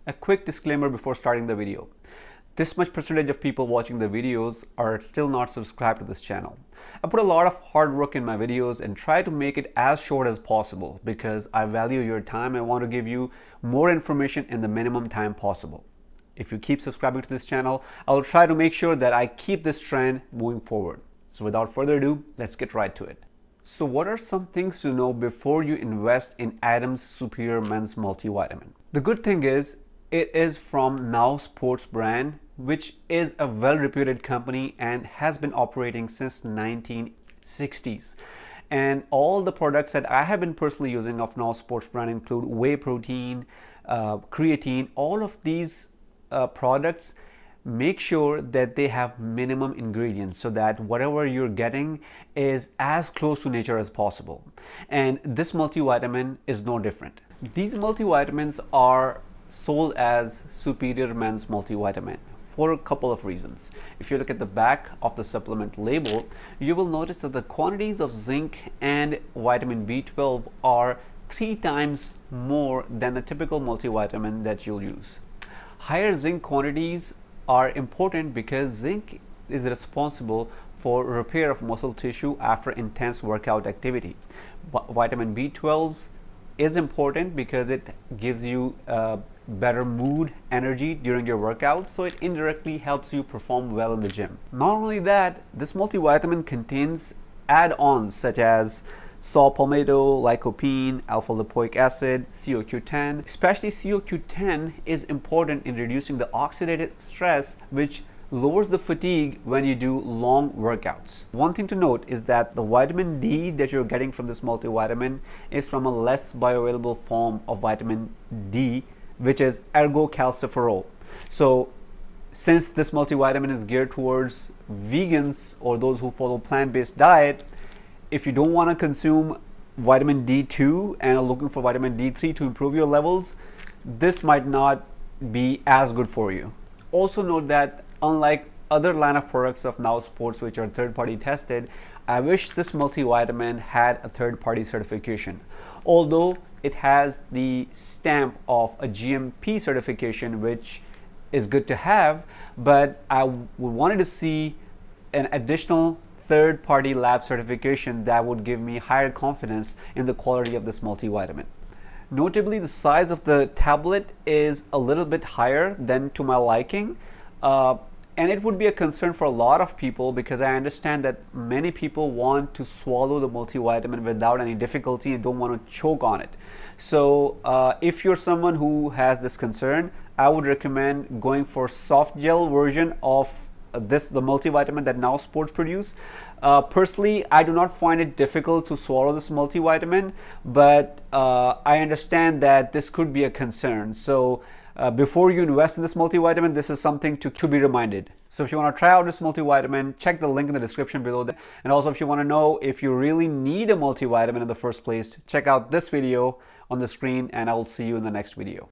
A quick disclaimer before starting the video. This much percentage of people watching the videos are still not subscribed to this channel. I put a lot of hard work in my videos and try to make it as short as possible because I value your time. I want to give you more information in the minimum time possible. If you keep subscribing to this channel, I will try to make sure that I keep this trend moving forward. So without further ado, let's get right to it. So what are some things to know before you invest in Adam's Superior Men's Multivitamin? The good thing is it is from Now Sports brand, which is a well-reputed company and has been operating since 1960s. And all the products that I have been personally using of Now Sports brand include whey protein, creatine. All of these products make sure that they have minimum ingredients so that whatever you're getting is as close to nature as possible. And this multivitamin is no different. These multivitamins are sold as Superior Men's Multivitamin for a couple of reasons. If you look at the back of the supplement label, you will notice that the quantities of zinc and vitamin B12 are 3 times more than the typical multivitamin that you'll use. Higher zinc quantities are important because zinc is responsible for repair of muscle tissue after intense workout activity. Vitamin B12 is important because it gives you better mood, energy during your workouts, so it indirectly helps you perform well in the gym. Not only that, this multivitamin contains add-ons such as saw palmetto, lycopene, alpha-lipoic acid, CoQ10. Especially CoQ10 is important in reducing the oxidative stress, which lowers the fatigue when you do long workouts. One thing to note is that the vitamin D that you're getting from this multivitamin is from a less bioavailable form of vitamin D, which is ergocalciferol. So since this multivitamin is geared towards vegans or those who follow plant-based diet, if you don't want to consume vitamin D2 and are looking for vitamin D3 to improve your levels, this might not be as good for you. Also note that unlike other line of products of Now Sports which are third-party tested, I wish this multivitamin had a third-party certification. Although it has the stamp of a GMP certification, which is good to have, but I wanted to see an additional third-party lab certification that would give me higher confidence in the quality of this multivitamin. Notably, the size of the tablet is a little bit higher than to my liking, and it would be a concern for a lot of people because I understand that many people want to swallow the multivitamin without any difficulty and don't want to choke on it. So if you're someone who has this concern, I would recommend going for soft gel version of the multivitamin that Now Sports produce. Personally, I do not find it difficult to swallow this multivitamin, but I understand that this could be a concern. So before you invest in this multivitamin, this is something to be reminded. So if you want to try out this multivitamin, check the link in the description below. And also if you want to know if you really need a multivitamin in the first place, check out this video on the screen and I will see you in the next video.